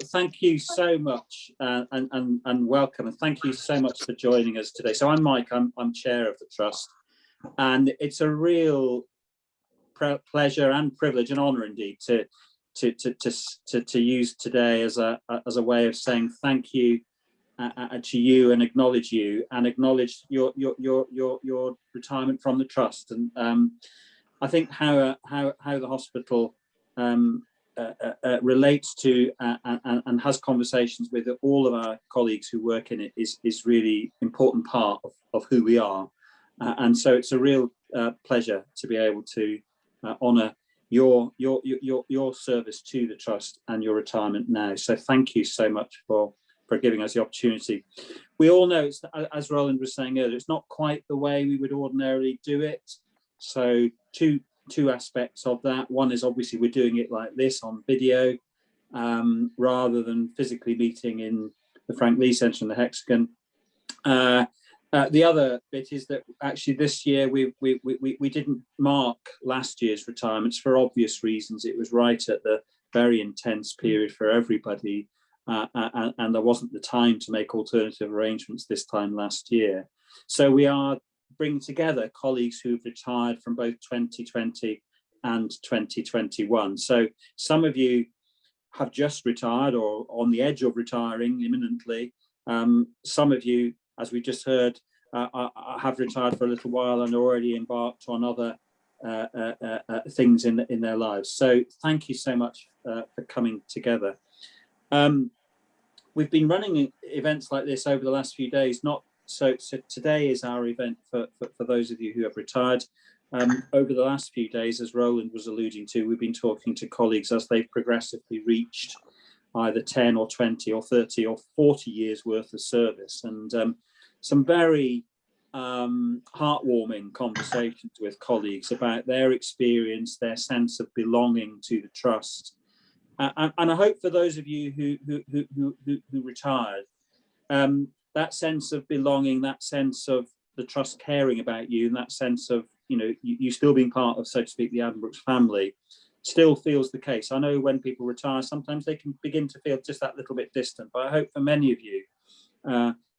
thank you so much, and welcome, and thank you so much for joining us today. So I'm Mike. I'm chair of the trust, and it's a real pleasure and privilege and honour indeed to use today as a way of saying thank you to you, and acknowledge you, and acknowledge your retirement from the trust. And I think how the hospital relates to and has conversations with all of our colleagues who work in it is really important part of who we are, and so it's a real pleasure to be able to honour your service to the trust and your retirement now. So thank you so much for giving us the opportunity. We all know, it's, as Roland was saying earlier, it's not quite the way we would ordinarily do it. So two aspects of that. One is obviously we're doing it like this on video, rather than physically meeting in the Frank Lee Centre in the Hexagon. The other bit is that actually this year we didn't mark last year's retirements for obvious reasons. It was right at the very intense period for everybody, and there wasn't the time to make alternative arrangements this time last year. So we are bringing together colleagues who've retired from both 2020 and 2021. So some of you have just retired or on the edge of retiring imminently. Some of you, as we just heard, have retired for a little while and already embarked on other things in their lives. So thank you so much for coming together. We've been running events like this over the last few days. So today is our event for those of you who have retired. Over the last few days, as Roland was alluding to, we've been talking to colleagues as they've progressively reached either 10 or 20 or 30 or 40 years worth of service, and some very heartwarming conversations with colleagues about their experience, their sense of belonging to the trust. And I hope for those of you who retired, that sense of belonging, that sense of the trust caring about you, and that sense of, you know, you still being part of, so to speak, the Addenbrooke's family, still feels the case. I know when people retire, sometimes they can begin to feel just that little bit distant, but I hope for many of you,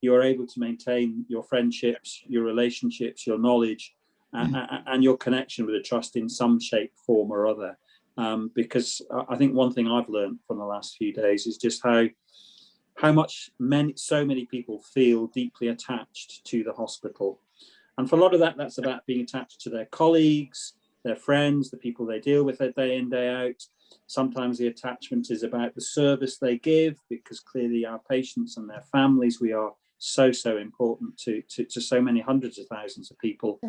you are able to maintain your friendships, your relationships, your knowledge, and your connection with the trust in some shape, form or other. Because I think one thing I've learned from the last few days is just how much so many people feel deeply attached to the hospital. And for a lot of that, that's about being attached to their colleagues, their friends, the people they deal with day in, day out. Sometimes the attachment is about the service they give, because clearly our patients and their families, we are so important to so many hundreds of thousands of people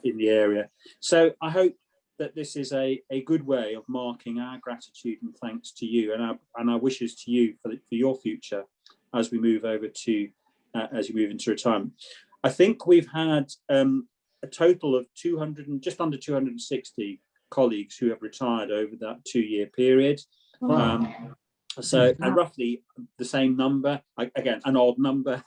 in the area. So I hope that this is a good way of marking our gratitude and thanks to you, and our wishes to you for your future as we move over to as you move into retirement. I think we've had a total of just under 260 colleagues who have retired over that 2-year period. So roughly the same number, again an odd number,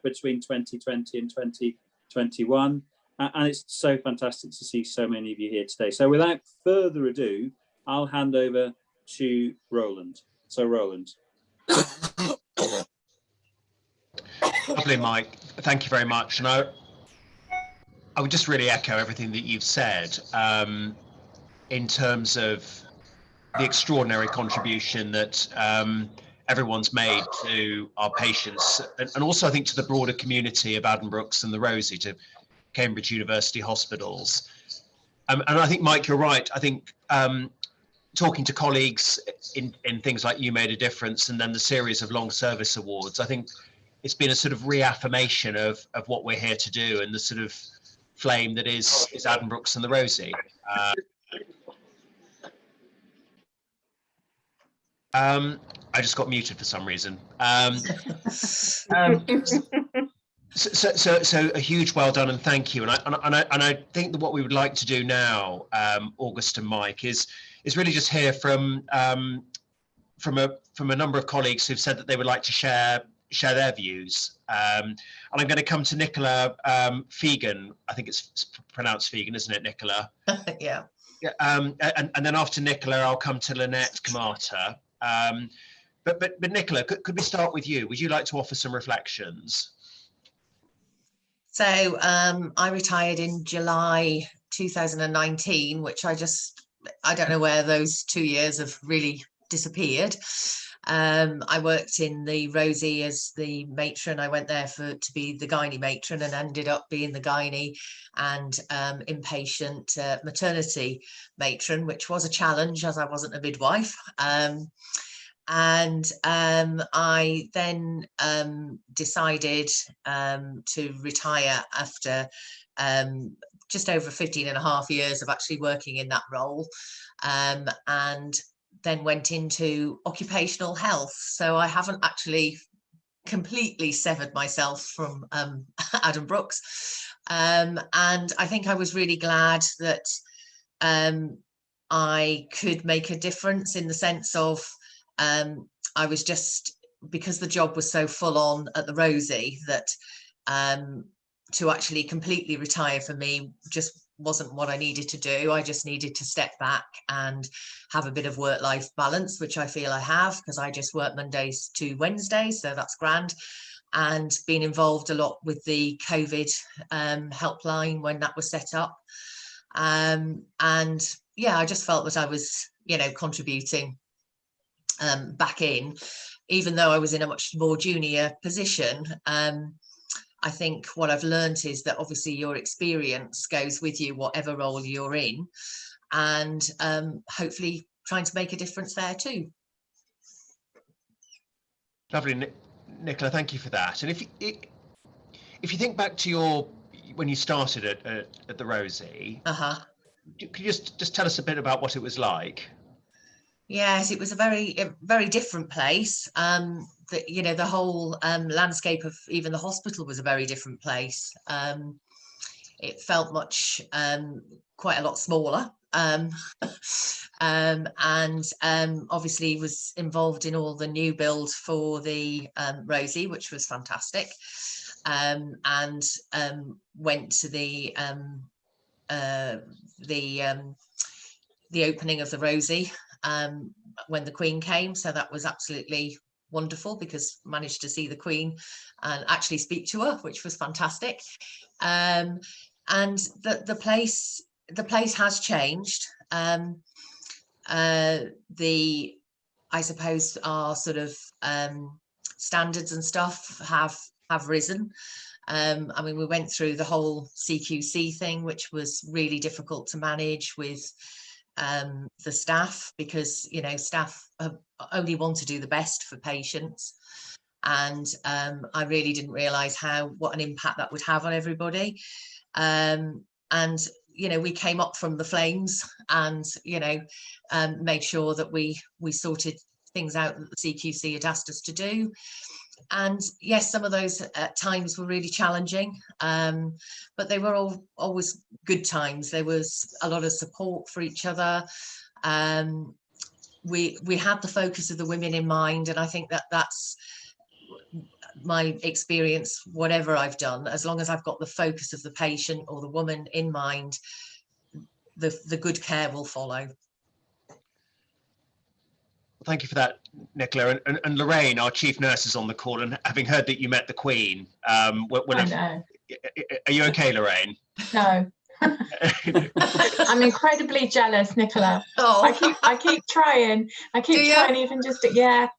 between 2020 and 2021. And it's so fantastic to see so many of you here today. So without further ado, I'll hand over to Roland. So Roland. Lovely, Mike. Thank you very much. And I would just really echo everything that you've said in terms of the extraordinary contribution that everyone's made to our patients, and also I think to the broader community of Addenbrooke's and the Rosie, to Cambridge University hospitals. And I think, Mike, you're right. I think talking to colleagues in things like You Made a Difference and then the series of long service awards, I think it's been a sort of reaffirmation of what we're here to do and the sort of flame that is Addenbrooke's and the Rosie. I just got muted for some reason. So a huge well done and thank you. And I think that what we would like to do now, August and Mike, is really just hear from a number of colleagues who've said that they would like to share their views. And I'm going to come to Nicola Fegan. I think it's pronounced Fegan, isn't it, Nicola? Yeah. Yeah. And then after Nicola, I'll come to Lynette Kamata. But Nicola, could we start with you? Would you like to offer some reflections? So I retired in July 2019, which I don't know where those 2 years have really disappeared. I worked in the Rosie as the matron. I went there to be the gynae matron and ended up being the gynae and inpatient maternity matron, which was a challenge as I wasn't a midwife. And I then decided to retire after just over 15 and a half years of actually working in that role, and then went into occupational health. So I haven't actually completely severed myself from Adam Brooks. And I think I was really glad that I could make a difference in the sense of I was just, because the job was so full on at the Rosie, that to actually completely retire for me just wasn't what I needed to do. I just needed to step back and have a bit of work-life balance, which I feel I have, because I just work Mondays to Wednesdays, so that's grand. And been involved a lot with the COVID helpline when that was set up. And yeah, I just felt that I was, contributing back in, even though I was in a much more junior position. I think what I've learned is that obviously your experience goes with you whatever role you're in, and hopefully trying to make a difference there too. Lovely, Nicola, thank you for that. And if you think back to when you started at the Rosie, could you just tell us a bit about what it was like? Yes, it was a very different place. The whole landscape of even the hospital was a very different place. It felt quite a lot smaller, and obviously was involved in all the new build for the Rosie, which was fantastic, and went to the opening of the Rosie when the Queen came, so that was absolutely wonderful, because I managed to see the Queen and actually speak to her, which was fantastic. And the place has changed. I suppose our sort of standards and stuff have risen. I mean, we went through the whole CQC thing, which was really difficult to manage with the staff, because staff only want to do the best for patients, and I really didn't realize what an impact that would have on everybody. And we came up from the flames and made sure that we sorted things out that the CQC had asked us to do. And yes, some of those times were really challenging, but they were always good times. There was a lot of support for each other. We had the focus of the women in mind, and I think that's my experience. Whatever I've done, as long as I've got the focus of the patient or the woman in mind, the good care will follow. Thank you for that, Nicola. And Lorraine, our chief nurse, is on the call, and having heard that you met the Queen, I know. Are you okay, Lorraine? No. I'm incredibly jealous, Nicola. Oh. I keep trying. I keep trying, even just I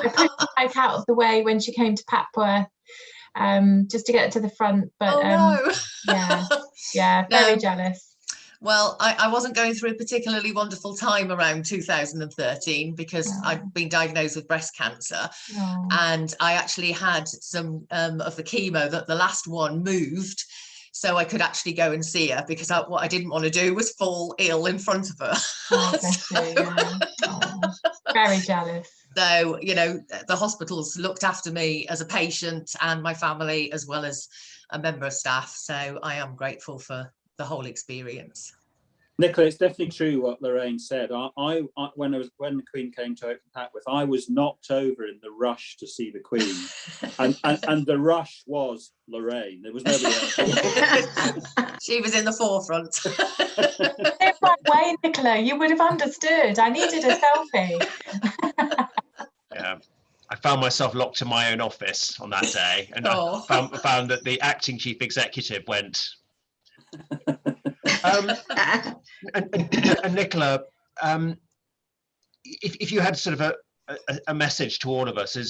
put Mike out of the way when she came to Papworth, just to get to the front. But very jealous. Well, I wasn't going through a particularly wonderful time around 2013, because I'd been diagnosed with breast cancer, and I actually had some of the chemo, that the last one moved, so I could actually go and see her, because what I didn't want to do was fall ill in front of her. Oh, bless you, yeah. Very jealous. So, the hospitals looked after me as a patient and my family, as well as a member of staff. So I am grateful for the whole experience. Nicola, it's definitely true what Lorraine said. When the Queen came to open Papworth, I was knocked over in the rush to see the Queen, and the rush was Lorraine. There was nobody else. She was in the forefront. Different way, Nicola. You would have understood. I needed a selfie. I found myself locked in my own office on that day, and Oh. I found that the acting chief executive went. And Nicola, if you had sort of a message to all of us, I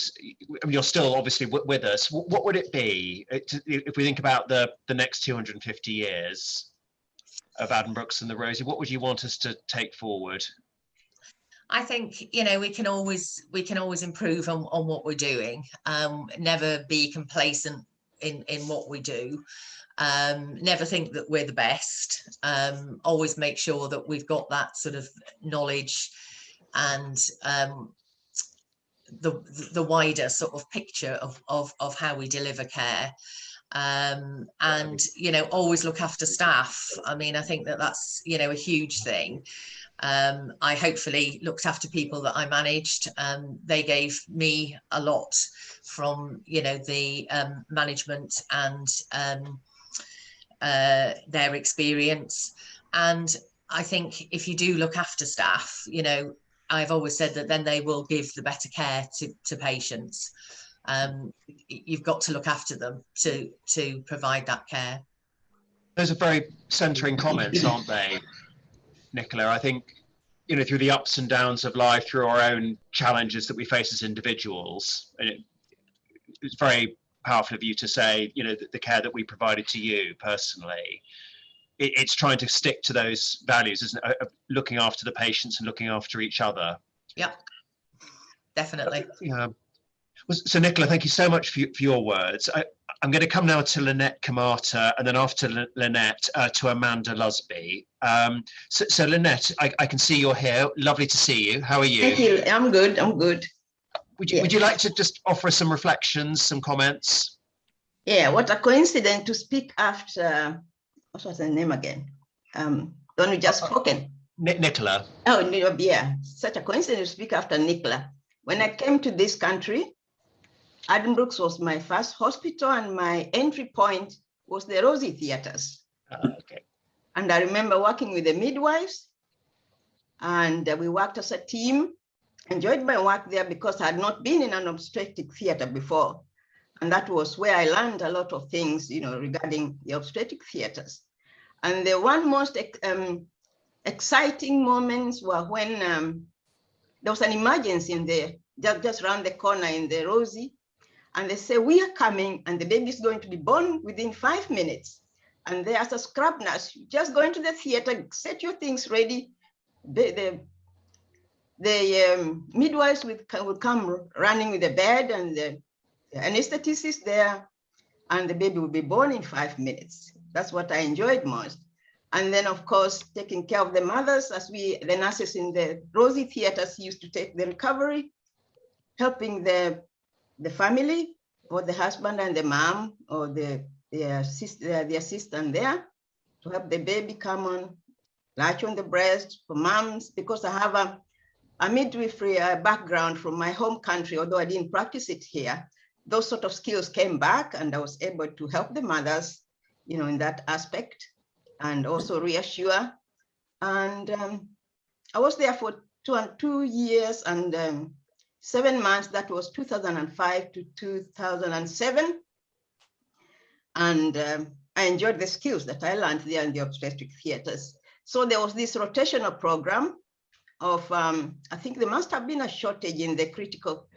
mean, you're still obviously with us, what would it be if we think about the next 250 years of Addenbrooke's and the Rosie? What would you want us to take forward? I think, you know, we can always improve on what we're doing. Never be complacent in what we do. Never think that we're the best. Always make sure that we've got that sort of knowledge and the wider sort of picture of how we deliver care. And, you know, always look after staff. I mean, I think that's, you know, a huge thing. I hopefully looked after people that I managed. They gave me a lot from, you know, the management and their experience. And I think if you do look after staff, you know, I've always said that then they will give the better care to patients. You've got to look after them to provide that care. Those are very centering comments, aren't they, Nicola? I think, you know, through the ups and downs of life, through our own challenges that we face as individuals, and it's very powerful of you to say, you know, the care that we provided to you personally, it's trying to stick to those values, isn't it? Of looking after the patients and looking after each other. Yeah, definitely. Yeah. So Nicola, thank you so much for your words. I'm going to come now to Lynette Kamata, and then after Lynette to Amanda Lusby. So Lynette, I can see you're here. Lovely to see you. How are you? Thank you. I'm good. I'm good. Would you like to just offer some reflections, some comments? Yeah, what a coincidence to speak after, what was her name again? Don't we just spoken? Nicola. Oh, yeah, such a coincidence to speak after Nicola. When I came to this country, Addenbrooke's was my first hospital, and my entry point was the Rosie Theatres. Okay. And I remember working with the midwives, and we worked as a team. Enjoyed my work there because I had not been in an obstetric theatre before. And that was where I learned a lot of things, you know, regarding the obstetric theatres. And the one most exciting moments were when there was an emergency in the just around the corner in the Rosie, and they say, we are coming and the baby is going to be born within 5 minutes. And they, as a scrub nurse, you just go into the theater, set your things ready. The midwives would come running with the bed, and the anesthetist is there, and the baby will be born in 5 minutes. That's what I enjoyed most. And then, of course, taking care of the mothers, as the nurses in the Rosie Theatres used to take the recovery, helping the family, or the husband and the mom, or the assistant there, to help the baby come on, latch on the breast for moms, because I have a midwifery background from my home country, although I didn't practice it here. Those sort of skills came back, and I was able to help the mothers, you know, in that aspect, and also reassure. And I was there for 2 years and 7 months. That was 2005 to 2007. And I enjoyed the skills that I learned there in the obstetric theatres. So there was this rotational program of, I think there must have been a shortage in the critical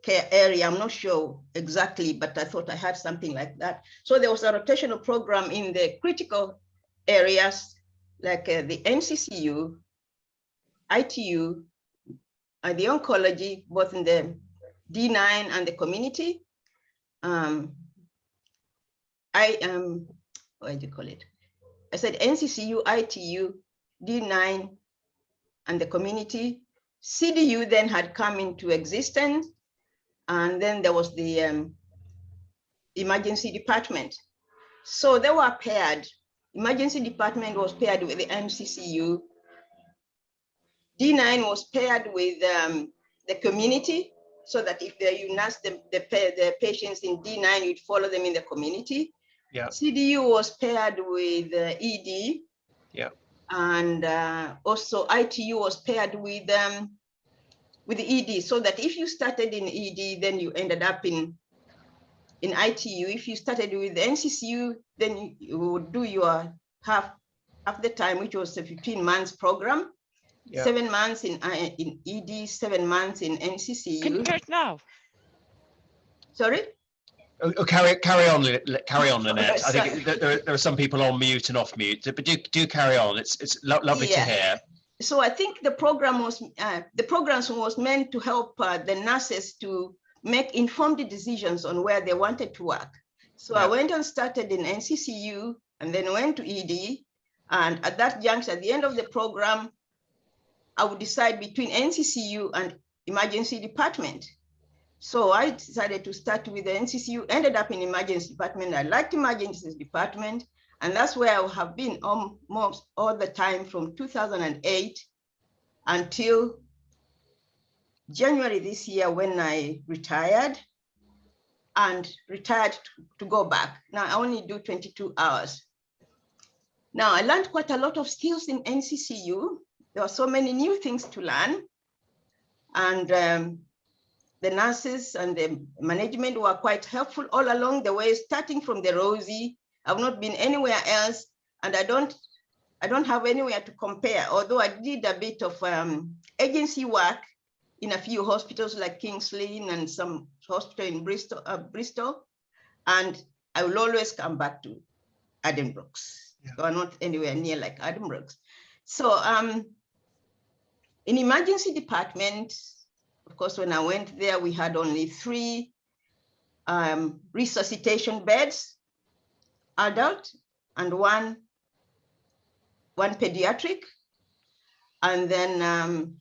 care area. I'm not sure exactly, but I thought I had something like that. So there was a rotational program in the critical areas, like the NCCU, ITU, and the oncology, both in the D9 and the community. What do you call it? I said NCCU, ITU, D9, and the community. CDU then had come into existence, and then there was the emergency department. So they were paired. Emergency department was paired with the MCCU. D9 was paired with the community, so that if you nurse the patients in D9, you'd follow them in the community. Yeah. CDU was paired with ED. Yeah. And also ITU was paired with with the ED, so that if you started in ED, then you ended up in ITU. If you started with NCCU, then you would do your half the time, which was a 15 months program. Yeah. 7 months in ED, 7 months in NCCU. Can you hear it now? Sorry? Oh, carry on, Lynette. I think there are some people on mute and off mute, but do carry on. It's lovely to hear. So I think the programs was meant to help the nurses to make informed decisions on where they wanted to work. So I went and started in NCCU and then went to ED. And at that juncture, at the end of the program, I would decide between NCCU and emergency department. So I decided to start with the NCCU, ended up in emergency department. I liked emergency department, and that's where I have been almost all the time from 2008 until January this year when I retired to go back. Now I only do 22 hours. Now I learned quite a lot of skills in NCCU. There were so many new things to learn, and the nurses and the management were quite helpful all along the way, starting from the Rosie. I've not been anywhere else, and I don't have anywhere to compare, although I did a bit of agency work in a few hospitals like King's Lynn and some hospital in Bristol, and I will always come back to Addenbrooke's. So I'm not anywhere near like Addenbrooke's. So in emergency department, of course, when I went there, we had only 3 resuscitation beds, adult, and one pediatric. And then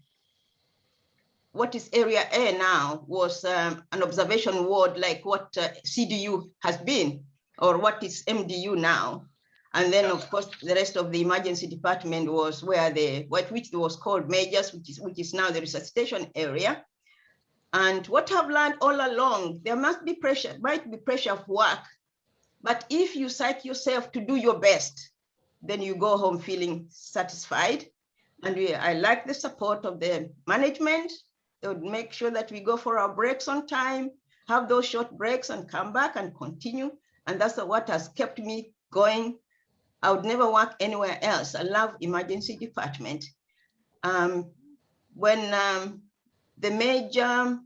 what is area A now was an observation ward, like what CDU has been, or what is MDU now. And then, of course, the rest of the emergency department was where which was called majors, which is now the resuscitation area. And what I've learned all along, there might be pressure of work, but if you psych yourself to do your best, then you go home feeling satisfied. And I like the support of the management. They would make sure that we go for our breaks on time, have those short breaks and come back and continue. And that's what has kept me going. I would never work anywhere else. I love emergency department. When the major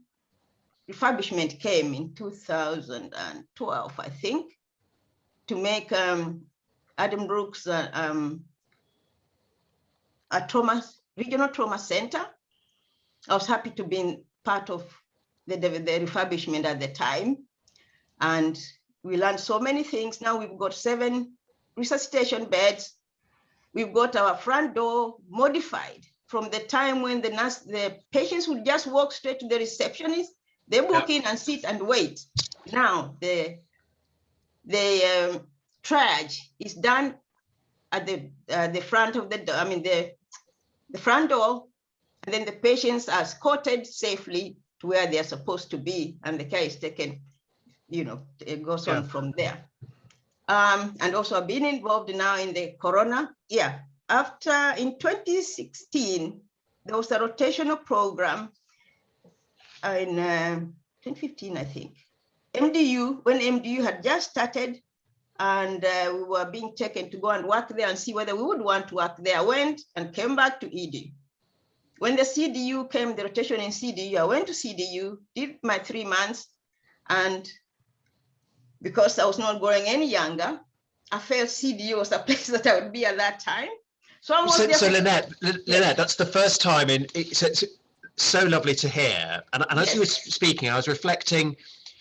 refurbishment came in 2012, I think, to make Addenbrooke's a regional trauma center. I was happy to be part of the refurbishment at the time. And we learned so many things. Now we've got 7 resuscitation beds. We've got our front door modified from the time when the patients would just walk straight to the receptionist. They walk in and sit and wait. Now the triage is done at the front of the door. I mean the front door, and then the patients are escorted safely to where they are supposed to be, and the care is taken. It goes on from there. And also I've been involved now in the corona. After in 2016, there was a rotational program in 2015, I think. MDU, when MDU had just started, and we were being taken to go and work there and see whether we would want to work there. I went and came back to ED. When the CDU came, the rotation in CDU, I went to CDU, did my 3 months, and because I was not growing any younger, I felt CDU was a place that I would be at that time. So Lynette, that's the first time it's so lovely to hear. And as you were speaking, I was reflecting.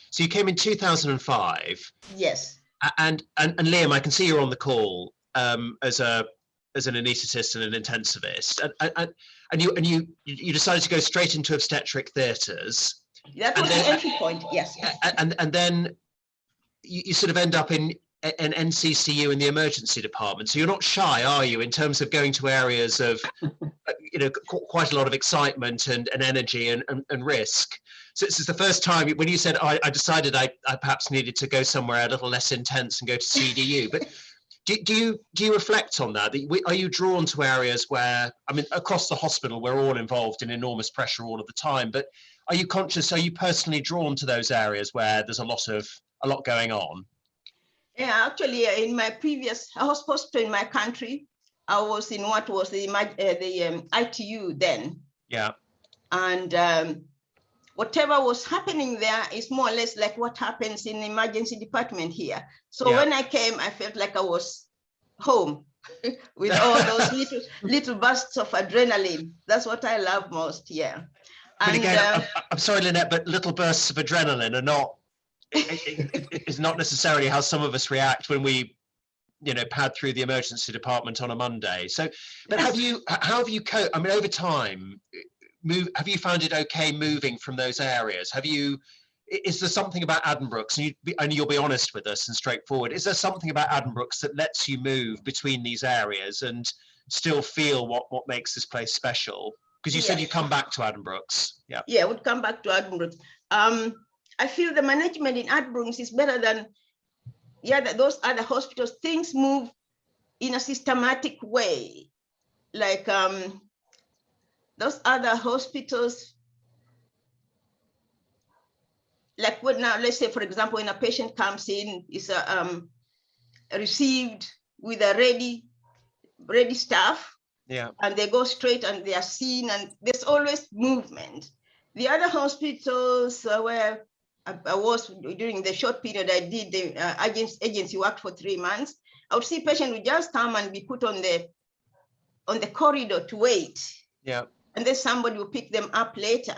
So you came in 2005. Yes. And Liam, I can see you're on the call as an anaesthetist and an intensivist, and you decided to go straight into obstetric theatres. That was the entry point. Yes. And then you sort of end up in an NCCU in the emergency department. So you're not shy, are you, in terms of going to areas of quite a lot of excitement and energy and risk. So this is the first time when you said, I decided I perhaps needed to go somewhere a little less intense and go to CDU. But Do you reflect on that? Are you drawn to areas where, I mean, across the hospital, we're all involved in enormous pressure all of the time, but are you personally drawn to those areas where there's a lot going on? Yeah, actually, in my previous hospital in my country, I was in what was the ITU then. Yeah. And whatever was happening there is more or less like what happens in the emergency department here. So when I came, I felt like I was home with all those little bursts of adrenaline. That's what I love most. Yeah. But and again, I'm sorry, Lynette, but little bursts of adrenaline are not. It's not necessarily how some of us react when we, pad through the emergency department on a Monday. So, but how have you coped? I mean, over time, have you found it okay moving from those areas? Is there something about Addenbrooke's, and you'll be honest with us and straightforward, is there something about Addenbrooke's that lets you move between these areas and still feel what makes this place special? Because you said you come back to Addenbrooke's. Yeah, I would come back to Addenbrooke's. I feel the management in Addenbrooke's is better than those other hospitals. Things move in a systematic way. Like those other hospitals, like now, let's say, for example, when a patient comes in, is received with a ready staff. Yeah. And they go straight and they are seen, and there's always movement. The other hospitals where I was during the short period I did the agency work for 3 months, I would see patients would just come and be put on the corridor to wait. Yeah. And then somebody will pick them up later.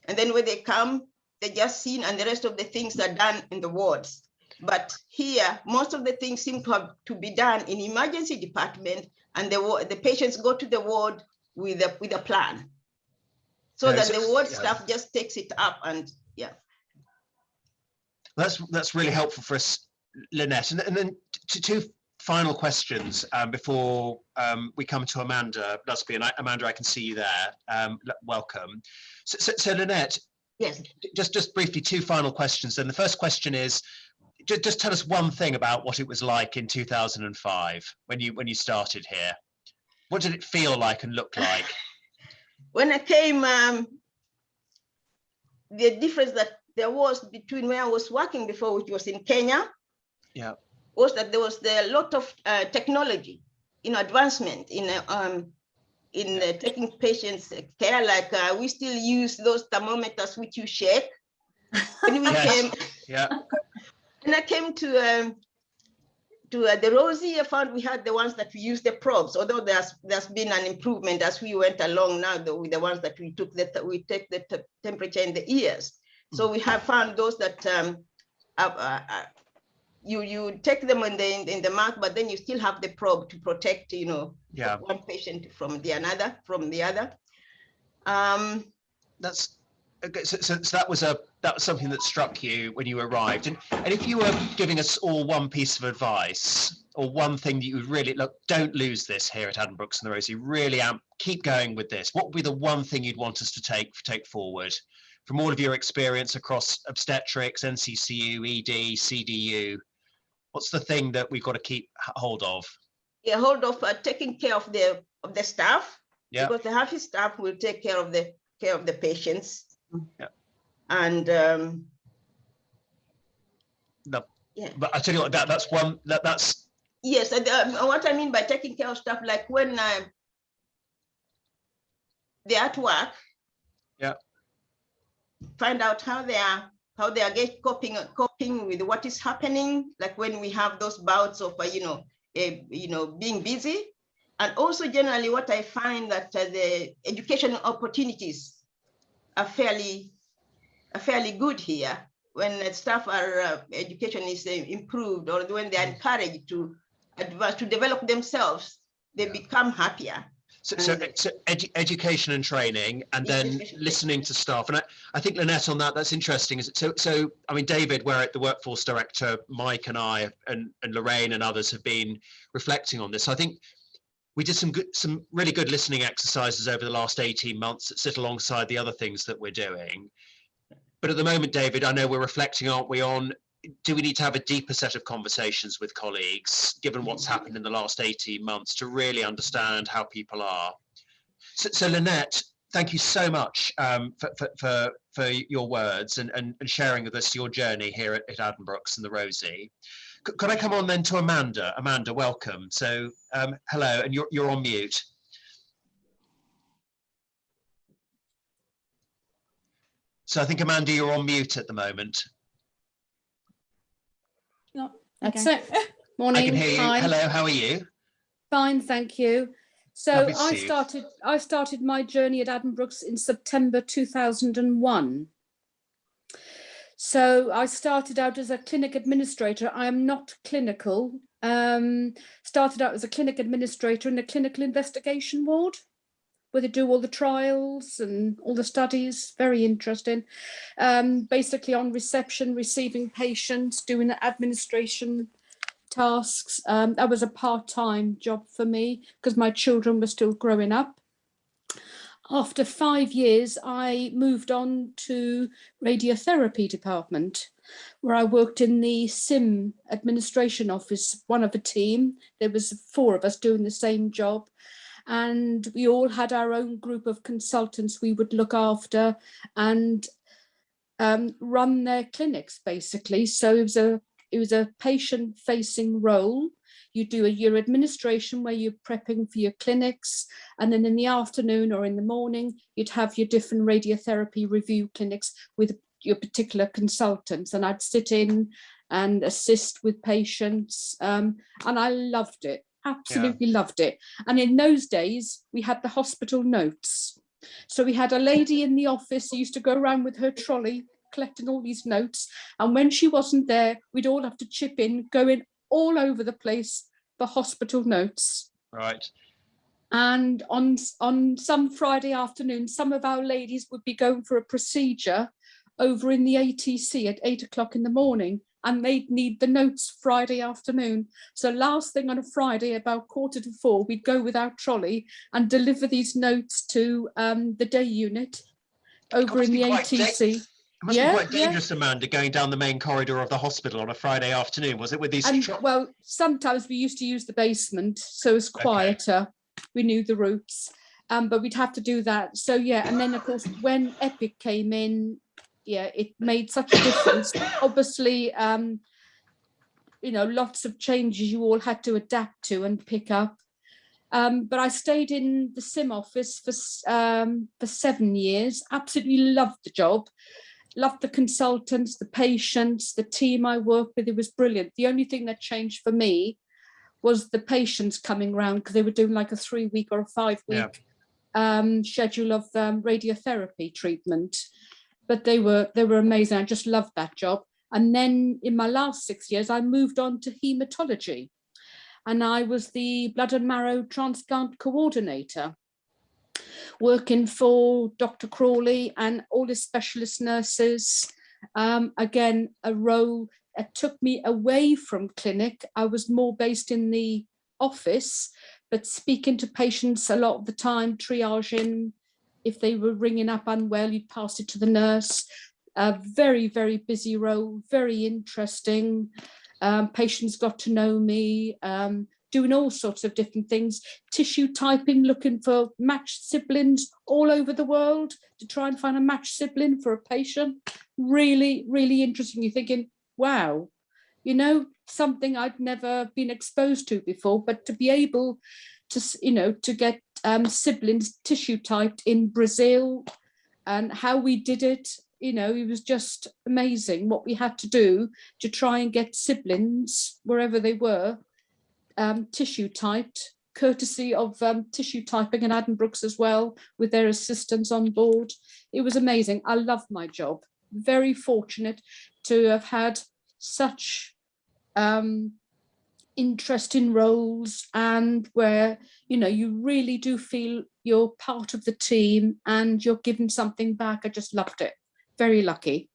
And then when they come, they're just seen, and the rest of the things are done in the wards. But here, most of the things seem to have to be done in emergency department, and the patients go to the ward with a plan. So that the ward staff just takes it up, and That's really helpful for us, Lynette. And then two final questions before we come to Amanda Lusby. And Amanda, I can see you there. Welcome. So Lynette, yes, just briefly, two final questions. And the first question is, just tell us one thing about what it was like in 2005 when you started here. What did it feel like and look like? When I came, the difference that there was between where I was working before, which was in Kenya, was that there was a lot of technology, advancement in taking patients' care. Like we still use those thermometers which you shake. When we came, when I came to the Rosie, I found we had the ones that we use the probes. Although there's been an improvement as we went along now, with the ones that we take the temperature in the ears. So we have found those that you take them in the mouth, but then you still have the probe to protect one patient from the other. That's okay. So that was something that struck you when you arrived, and if you were giving us all one piece of advice or one thing that you would really don't lose this here at Addenbrooke's and the Rosie, really keep going with this, what would be the one thing you'd want us to take forward from all of your experience across obstetrics, NCCU, ED, CDU? What's the thing that we've got to keep hold of? Yeah, hold of taking care of the staff. Yeah. Because the half staff will take care of the patients. Yeah. And but I tell you what, that's one that's yes. What I mean by taking care of stuff, like when they're at work, find out how they are coping with what is happening. Like when we have those bouts of being busy, and also generally what I find that the educational opportunities are fairly good here. When staff education is improved, or when they are encouraged to advance, to develop themselves, they become happier. So education and training, and then listening to staff. And I think, Lynette, on that's interesting. So I mean, David, where the workforce director, Mike and I, and Lorraine and others have been reflecting on this. I think we did some really good listening exercises over the last 18 months that sit alongside the other things that we're doing. But at the moment, David, I know we're reflecting, aren't we, on do we need to have a deeper set of conversations with colleagues, given what's happened in the last 18 months, to really understand how people are? So Lynette, thank you so much for your words and sharing with us your journey here at Addenbrooke's and the Rosie. Could I come on then to Amanda? Amanda, welcome. So hello, and you're on mute. So I think, Amanda, you're on mute at the moment. No, that's it. Morning. I can hear you. Hi. Hello, how are you? Fine, thank you. So Lovely to see you. I started my journey at Addenbrooke's in September 2001. So I started out as a clinic administrator. I am not clinical. Started out as a clinic administrator in a clinical investigation ward, where they do all the trials and all the studies. Very interesting. Basically on reception, receiving patients, doing the administration tasks. That was a part-time job for me because my children were still growing up. After 5 years, I moved on to radiotherapy department, where I worked in the SIM administration office, one of a team. There was 4 of us doing the same job. And we all had our own group of consultants we would look after and run their clinics, basically. So it was a patient-facing role. You do your administration where you're prepping for your clinics, and then in the afternoon or in the morning, you'd have your different radiotherapy review clinics with your particular consultants, and I'd sit in and assist with patients, and I loved it. Absolutely loved it. And in those days, we had the hospital notes. So we had a lady in the office who used to go around with her trolley collecting all these notes. And when she wasn't there, we'd all have to chip in, going all over the place for hospital notes. Right. And on some Friday afternoon, some of our ladies would be going for a procedure over in the ATC at 8 o'clock in the morning. And they'd need the notes Friday afternoon. So last thing on a Friday, about 3:45, we'd go with our trolley and deliver these notes to the day unit over in the ATC. It must be quite dangerous, Amanda, going down the main corridor of the hospital on a Friday afternoon. Was it with these? Well, sometimes we used to use the basement, so it was quieter. Okay. We knew the routes, but we'd have to do that. So yeah, and then of course when Epic came in, yeah, it made such a difference. Obviously, you know, lots of changes you all had to adapt to and pick up. But I stayed in the SIM office for 7 years. Absolutely loved the job. Loved the consultants, the patients, the team I worked with. It was brilliant. The only thing that changed for me was the patients coming around, because they were doing like a 3-week or a 5-week schedule of radiotherapy treatment. But they were amazing. I just loved that job. And then in my last 6 years, I moved on to hematology, and I was the blood and marrow transplant coordinator, working for Dr. Crawley and all his specialist nurses. Again, a role that took me away from clinic. I was more based in the office, but speaking to patients a lot of the time, triaging. If they were ringing up unwell, you'd pass it to the nurse. A very, very busy role, very interesting. Patients got to know me, doing all sorts of different things. Tissue typing, looking for matched siblings all over the world to try and find a matched sibling for a patient. Really, really interesting. You're thinking, wow, you know, something I'd never been exposed to before, but to be able to, you know, to get siblings tissue typed in Brazil, and how we did it, you know, it was just amazing what we had to do to try and get siblings wherever they were tissue typed, courtesy of tissue typing and Addenbrooke's as well, with their assistants on board. It was amazing. I loved my job. Very fortunate to have had such interesting roles, and where, you know, you really do feel you're part of the team and you're giving something back. I just loved it. Very lucky.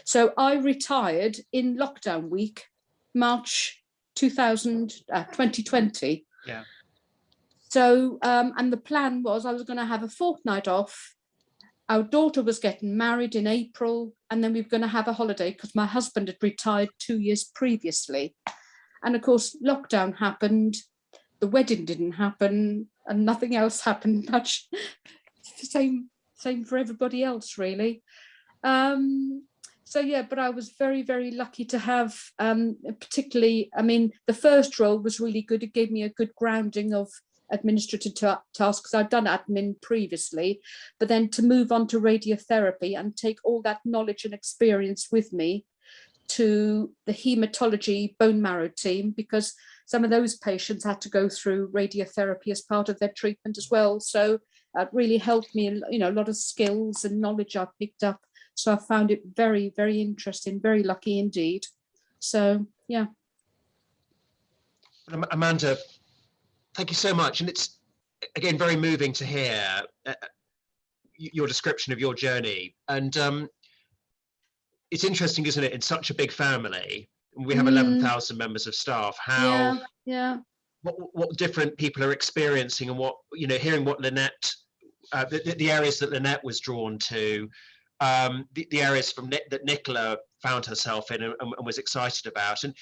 So I retired in lockdown week, March 2020. Yeah. So and the plan was I was going to have a fortnight off, our daughter was getting married in April, and then we were going to have a holiday because my husband had retired 2 years previously. And of course, lockdown happened, the wedding didn't happen, and nothing else happened much. Same for everybody else, really. So yeah, but I was very, very lucky to have, particularly, I mean, the first role was really good. It gave me a good grounding of administrative tasks because I'd done admin previously, but then to move on to radiotherapy and take all that knowledge and experience with me to the hematology bone marrow team, because some of those patients had to go through radiotherapy as part of their treatment as well. So it really helped me, you know, a lot of skills and knowledge I picked up. So I found it very, very interesting, very lucky indeed. So, yeah. Amanda, thank you so much. And it's, again, very moving to hear your description of your journey. And it's interesting, isn't it, in such a big family, we have 11,000 members of staff, how what different people are experiencing, and what, you know, hearing what Lynette, the areas that Lynette was drawn to, the areas that Nicola found herself in and was excited about. And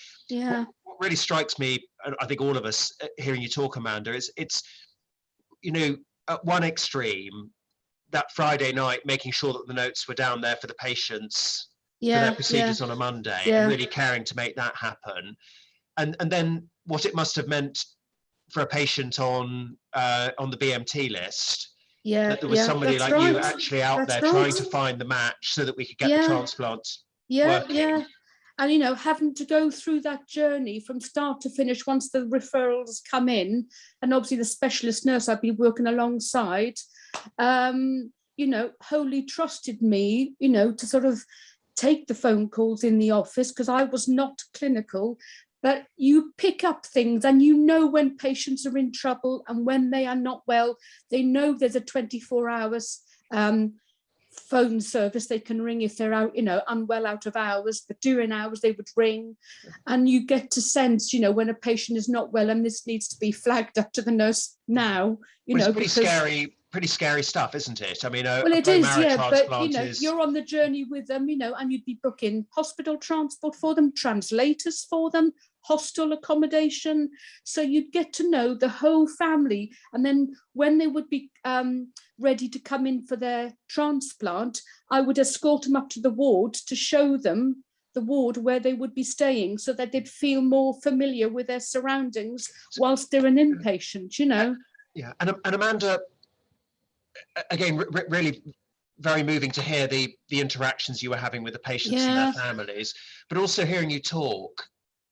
what really strikes me, and I think all of us hearing you talk, Amanda, is it's, you know, at one extreme, that Friday night, making sure that the notes were down there for the patients for their procedures on a Monday, and really caring to make that happen. And then what it must have meant for a patient on the BMT list, that there was somebody like you actually out there trying to find the match so that we could get the transplants working. And, you know, having to go through that journey from start to finish once the referrals come in, and obviously the specialist nurse I've been working alongside, you know, wholly trusted me, you know, to sort of take the phone calls in the office, because I was not clinical, but you pick up things and you know when patients are in trouble and when they are not well. They know there's a 24 hours phone service they can ring if they're out, you know, unwell out of hours, but during hours they would ring. And you get to sense, you know, when a patient is not well and this needs to be flagged up to the nurse now, you know, it's pretty scary stuff, isn't it? I mean, well, it is, but you know, you're on the journey with them, you know, and you'd be booking hospital transport for them, translators for them, hostel accommodation. So you'd get to know the whole family. And then when they would be ready to come in for their transplant, I would escort them up to the ward to show them the ward where they would be staying, so that they'd feel more familiar with their surroundings whilst they're an inpatient, you know. Yeah, and Amanda, again, really very moving to hear the interactions you were having with the patients and their families, but also hearing you talk.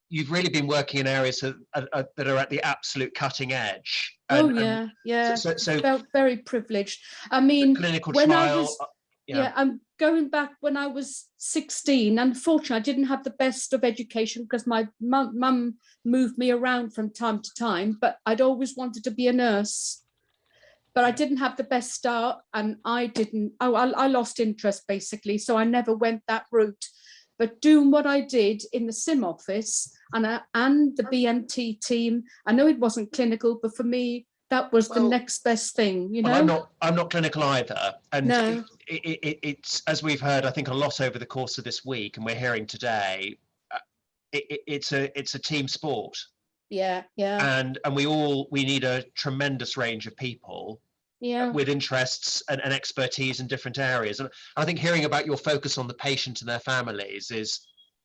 You've really been working in areas that are at the absolute cutting edge. And, So felt very privileged. I mean, clinical when trial. I'm going back when I was 16. Unfortunately, I didn't have the best of education because my mum moved me around from time to time, but I'd always wanted to be a nurse. But I didn't have the best start, and I lost interest basically, so I never went that route. But doing what I did in the SIM office and the BMT team, I know it wasn't clinical, but for me, that was the next best thing, you know? Well, I'm not clinical either. And no. It's, as we've heard, I think, a lot over the course of this week, and we're hearing today, it's a team sport. Yeah. And we need a tremendous range of people with interests and expertise in different areas. And I think hearing about your focus on the patient and their families is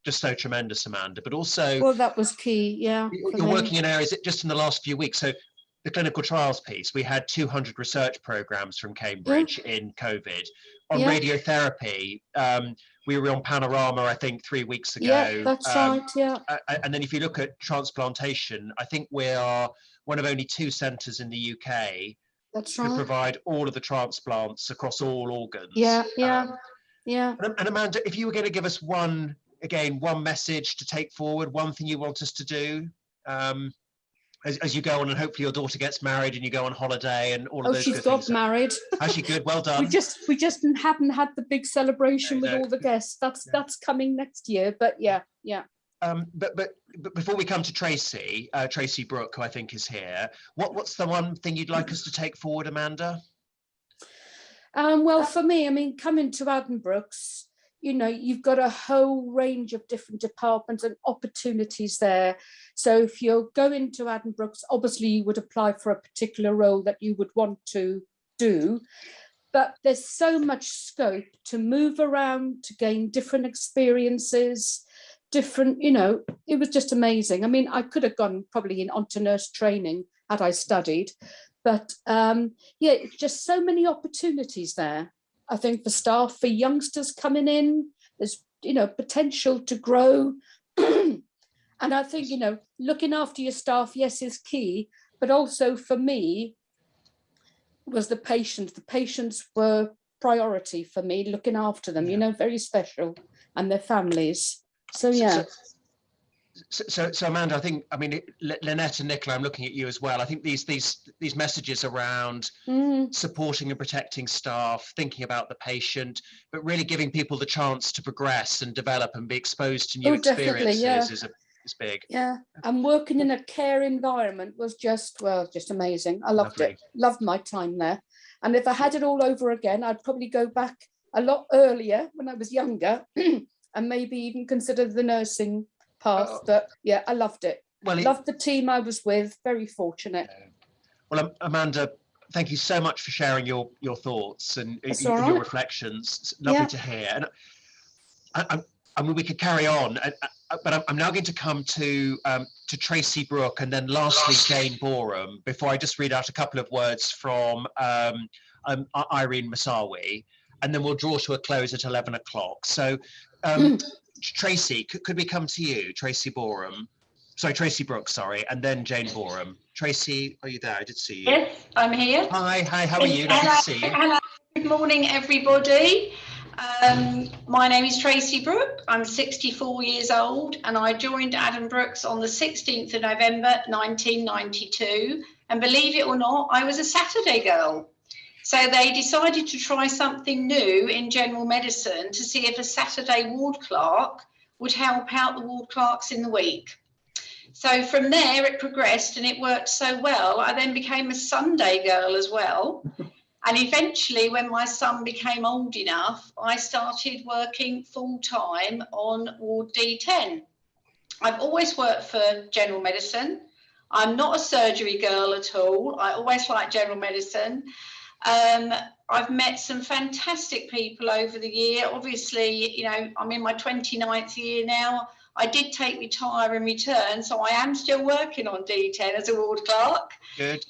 just so tremendous, Amanda. But also, well, that was key. Yeah, you're working in areas just in the last few weeks. So the clinical trials piece, we had 200 research programs from Cambridge in COVID on radiotherapy. We were on Panorama, I think, 3 weeks ago. Yeah, that's right. Yeah. And then if you look at transplantation, I think we are one of only 2 centres in the UK to provide all of the transplants across all organs. Yeah. And Amanda, if you were going to give us one message to take forward, one thing you want us to do, as you go on, and hopefully your daughter gets married and you go on holiday and all of those good things. Oh, she's got married. Has she? Good, well done. We just haven't had the big celebration with all the guests. That's coming next year. But yeah. But before we come to Tracy Brooke, who I think is here, what's the one thing you'd like us to take forward, Amanda? Well, for me, I mean, coming to Addenbrooke's, you know, you've got a whole range of different departments and opportunities there. So if you're going to Addenbrooke's, obviously you would apply for a particular role that you would want to do. But there's so much scope to move around, to gain different experiences, different, you know, it was just amazing. I mean, I could have gone probably onto nurse training had I studied, but yeah, it's just so many opportunities there. I think for staff, for youngsters coming in, there's, you know, potential to grow. And I think, you know, looking after your staff, yes, is key, but also for me, was the patients. The patients were priority for me, looking after them, you know, very special, and their families. So, yeah. So Amanda, I think, I mean, Lynette and Nicola, I'm looking at you as well. I think these messages around supporting and protecting staff, thinking about the patient, but really giving people the chance to progress and develop and be exposed to new experiences is big. Yeah, and working in a care environment was just, well, just amazing. I loved it. Loved my time there. And if I had it all over again, I'd probably go back a lot earlier when I was younger and maybe even consider the nursing path. But yeah, I loved it. Well, loved the team I was with. Very fortunate. Well, Amanda, thank you so much for sharing your thoughts and your reflections. It's lovely to hear. And I mean, we could carry on, but I'm now going to come to Tracy Brooke and then lastly Jane Boreham before I just read out a couple of words from Irene Masawi, and then we'll draw to a close at 11 o'clock. So, Tracy, could we come to you, Tracy Brooke, and then Jane Boreham. Tracy, are you there? I did see you. Yes, I'm here. Hi, how are you? Lovely to see you. Hello, good morning, everybody. My name is Tracy Brooke. I'm 64 years old, and I joined Addenbrooke's on the 16th of November 1992. And believe it or not, I was a Saturday girl. So they decided to try something new in general medicine to see if a Saturday ward clerk would help out the ward clerks in the week. So from there it progressed and it worked so well. I then became a Sunday girl as well. And eventually when my son became old enough, I started working full time on Ward D10. I've always worked for general medicine. I'm not a surgery girl at all. I always liked general medicine. I've met some fantastic people over the year. Obviously, you know, I'm in my 29th year now. I did retire and return, so I am still working on D10 as a ward clerk. Good.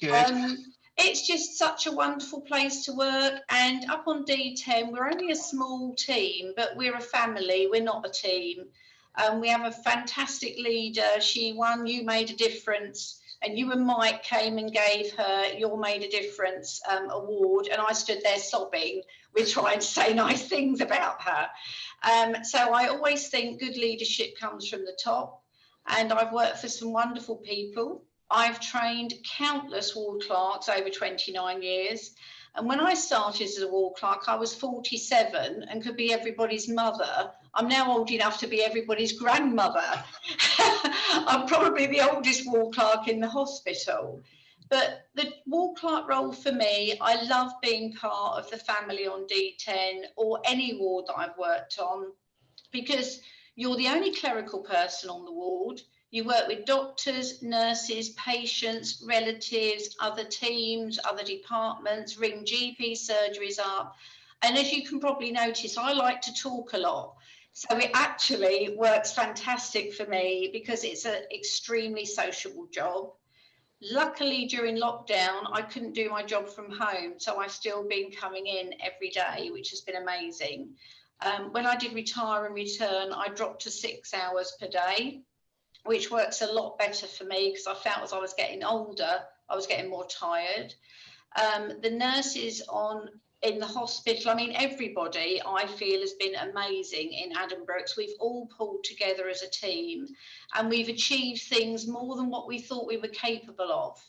It's just such a wonderful place to work. And up on D10, we're only a small team, but we're a family. We're not a team. We have a fantastic leader. She won You Made a Difference. And you and Mike came and gave her Your Made a Difference award. And I stood there sobbing. We're trying to say nice things about her. So I always think good leadership comes from the top. And I've worked for some wonderful people. I've trained countless ward clerks over 29 years. And when I started as a ward clerk, I was 47 and could be everybody's mother. I'm now old enough to be everybody's grandmother. I'm probably the oldest ward clerk in the hospital. But the ward clerk role for me, I love being part of the family on D10 or any ward that I've worked on, because you're the only clerical person on the ward. You work with doctors, nurses, patients, relatives, other teams, other departments, ring GP surgeries up. And as you can probably notice, I like to talk a lot. So it actually works fantastic for me because it's an extremely sociable job. Luckily, during lockdown, I couldn't do my job from home. So I've still been coming in every day, which has been amazing. When I did retire and return, I dropped to 6 hours per day, which works a lot better for me because I felt as I was getting older, I was getting more tired. The nurses in the hospital, I mean, everybody I feel has been amazing in Addenbrooke's. We've all pulled together as a team and we've achieved things more than what we thought we were capable of.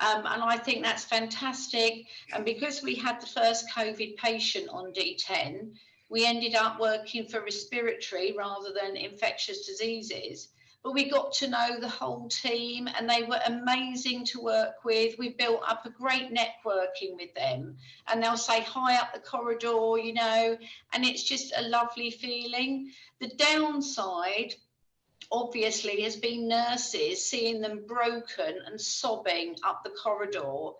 And I think that's fantastic. And because we had the first COVID patient on D10, we ended up working for respiratory rather than infectious diseases. but we got to know the whole team and they were amazing to work with. We built up a great networking with them, and they'll say hi up the corridor, you know, and it's just a lovely feeling. The downside, obviously, has been nurses seeing them broken and sobbing up the corridor,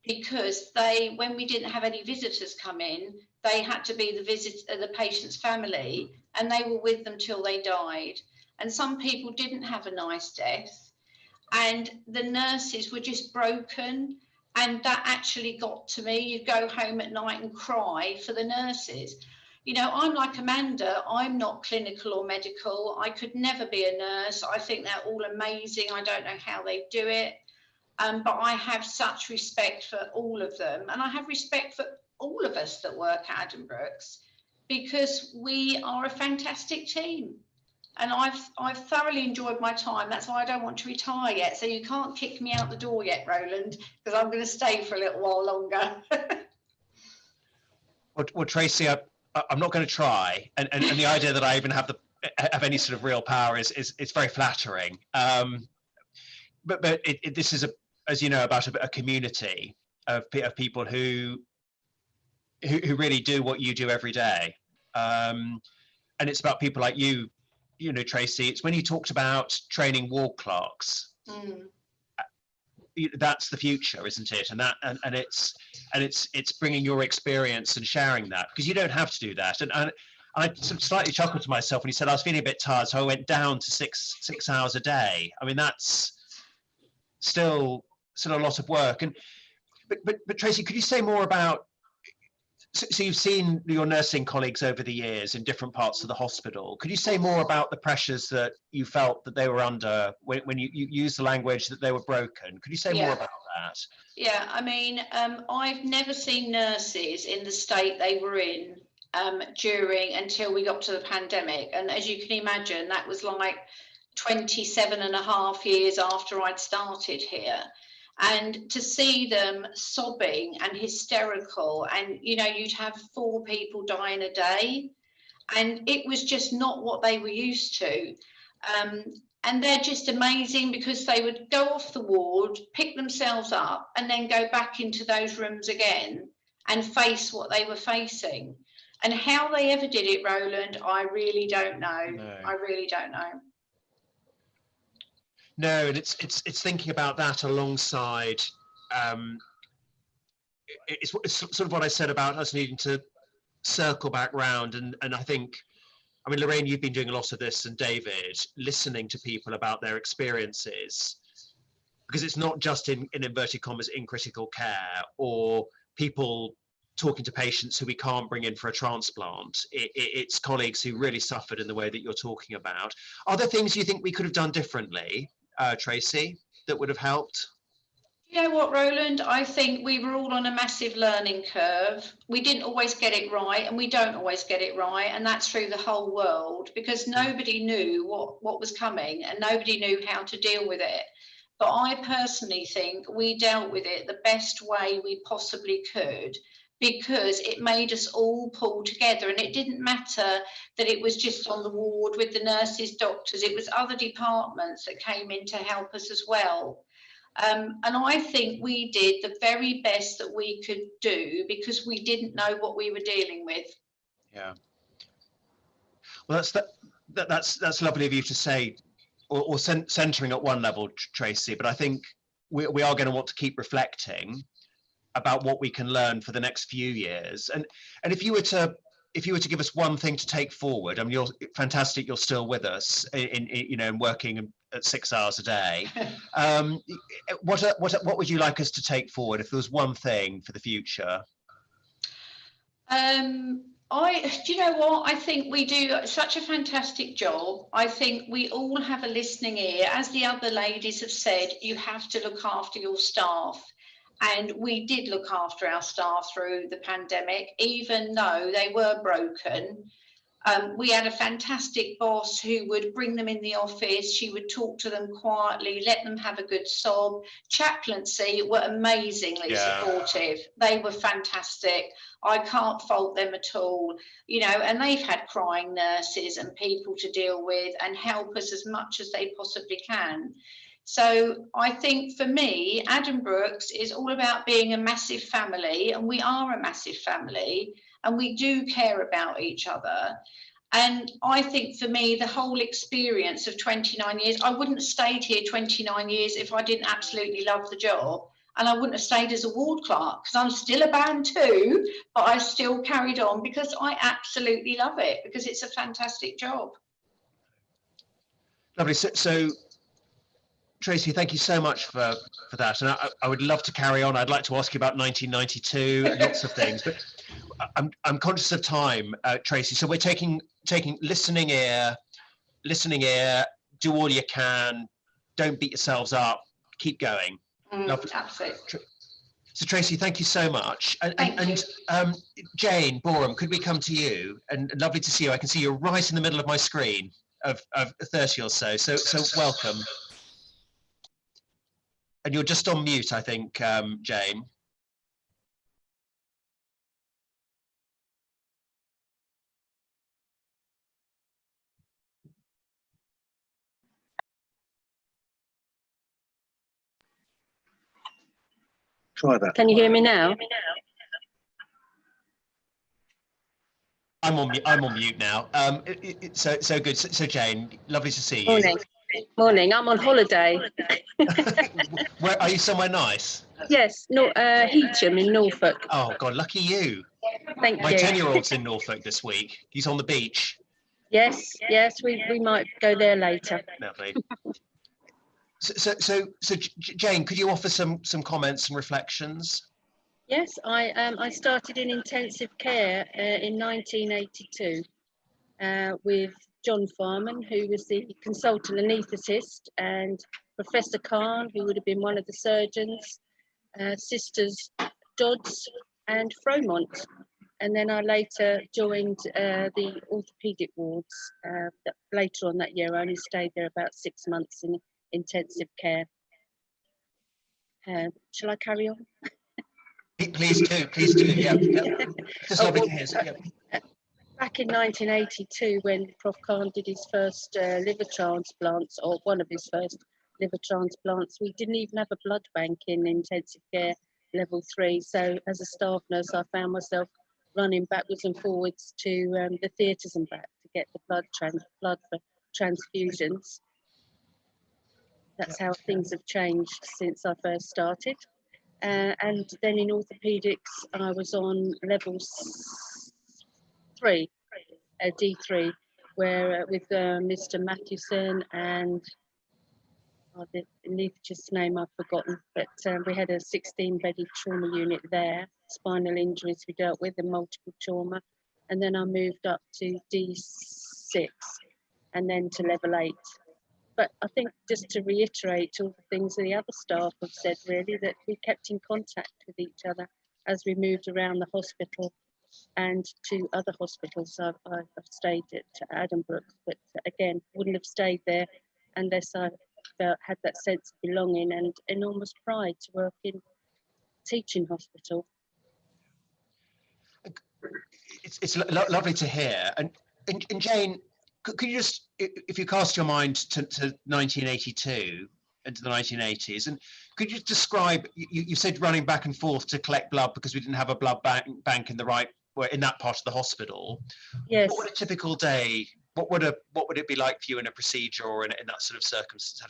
because they, when we didn't have any visitors come in, they had to be the patient's family, and they were with them till they died. And some people didn't have a nice death, and the nurses were just broken, and that actually got to me. You go home at night and cry for the nurses. You know, I'm like Amanda, I'm not clinical or medical. I could never be a nurse. I think they're all amazing. I don't know how they do it. But I have such respect for all of them. And I have respect for all of us that work at Addenbrooke's, because we are a fantastic team. And I've thoroughly enjoyed my time. That's why I don't want to retire yet. So you can't kick me out the door yet, Roland, because I'm going to stay for a little while longer. Well, Tracy, I'm not going to try, and the idea that I even have any sort of real power is very flattering. But this is, as you know, about a community of people who really do what you do every day, and it's about people like you know, Tracy. It's when you talked about training ward clerks. That's the future, isn't it? And it's bringing your experience and sharing that, because you don't have to do that. And I sort of slightly chuckled to myself when he said I was feeling a bit tired, so I went down to six hours a day. I mean, that's still a lot of work. And but Tracy, could you say more about? So you've seen your nursing colleagues over the years in different parts of the hospital. Could you say more about the pressures that you felt that they were under when you used the language that they were broken? Could you say more about that? Yeah, I mean, I've never seen nurses in the state they were in until we got to the pandemic. And as you can imagine, that was like 27 and a half years after I'd started here. And to see them sobbing and hysterical, and you know, you'd have 4 people dying a day, and it was just not what they were used to. And they're just amazing, because they would go off the ward, pick themselves up, and then go back into those rooms again and face what they were facing. And how they ever did it, Roland, I really don't know. No. I really don't know. No, and it's thinking about that alongside. It's sort of what I said about us needing to circle back round, and I think, I mean, Lorraine, you've been doing a lot of this, and David, listening to people about their experiences, because it's not just in inverted commas in critical care, or people talking to patients who we can't bring in for a transplant. It's colleagues who really suffered in the way that you're talking about. Are there things you think we could have done differently, Tracy, that would have helped? You know what, Roland? I think we were all on a massive learning curve. We didn't always get it right, and we don't always get it right, and that's through the whole world, because nobody knew what was coming, and nobody knew how to deal with it. But I personally think we dealt with it the best way we possibly could, because it made us all pull together. And it didn't matter that it was just on the ward with the nurses, doctors, it was other departments that came in to help us as well. And I think we did the very best that we could do, because we didn't know what we were dealing with. Yeah. Well, that's lovely of you to say, or centering at one level, Tracy, but I think we are going to want to keep reflecting about what we can learn for the next few years. And if you were to give us one thing to take forward, I mean, you're fantastic, you're still with us in working at 6 hours a day. What would you like us to take forward if there was one thing for the future? Do you know what? I think we do such a fantastic job. I think we all have a listening ear. As the other ladies have said, you have to look after your staff. And we did look after our staff through the pandemic, even though they were broken. We had a fantastic boss who would bring them in the office. She would talk to them quietly, let them have a good sob. Chaplaincy were amazingly supportive. They were fantastic. I can't fault them at all, you know, and they've had crying nurses and people to deal with and help us as much as they possibly can. So I think for me, Addenbrooke's is all about being a massive family, and we are a massive family, and we do care about each other. And I think for me, the whole experience of 29 years, I wouldn't have stayed here 29 years if I didn't absolutely love the job. And I wouldn't have stayed as a ward clerk, because I'm still a band 2, but I still carried on because I absolutely love it, because it's a fantastic job. Lovely. So Tracy, thank you so much for that. And I would love to carry on. I'd like to ask you about 1992 and lots of things, but I'm conscious of time, Tracy. So we're taking listening ear, do all you can, don't beat yourselves up, keep going. Absolutely. So Tracy, thank you so much. And Jane Boreham, could we come to you? And lovely to see you. I can see you're right in the middle of my screen of 30 or so. So welcome. And you're just on mute, I think, Jane. Try that. Can you hear me now? I'm on mute now. So good. So Jane, lovely to see you. Morning. Morning. I'm on holiday. Where are you? Somewhere nice? Yes, no, Heacham in Norfolk. Oh God, lucky you. Thank you. My 10-year-old's in Norfolk this week. He's on the beach. Yes, we might go there later. Lovely. So Jane, could you offer some comments and reflections? Yes, I started in intensive care in 1982 with John Farman, who was the consultant anaesthetist, and Professor Khan, who would have been one of the surgeons, Sisters Dodds and Fromont. And then I later joined the orthopaedic wards. Later on that year, I only stayed there about 6 months in intensive care. Shall I carry on? Please do. Yeah. Just lovely to hear. Yeah. Back in 1982, when Prof. Khan did his first liver transplants, or one of his first liver transplants, we didn't even have a blood bank in intensive care level 3. So as a staff nurse, I found myself running backwards and forwards to the theatres and back to get the blood for transfusions. That's how things have changed since I first started. And then in orthopaedics, I was on level 3, D3, where with Mr. Mathewson and the anaesthetist's name I've forgotten, but we had a 16-bedded trauma unit there, spinal injuries we dealt with and multiple trauma. And then I moved up to D6 and then to level 8. But I think just to reiterate all the things the other staff have said, really, that we kept in contact with each other as we moved around the hospital and to other hospitals. I've stayed at Addenbrooke's, but again, wouldn't have stayed there unless I had that sense of belonging and enormous pride to work in a teaching hospital. It's lovely to hear. And Jane, could you just, if you cast your mind to 1982 and to the 1980s, and could you describe, you said running back and forth to collect blood because we didn't have a blood bank in that part of the hospital. Yes. What would a typical day, what would it be like for you in a procedure or in that sort of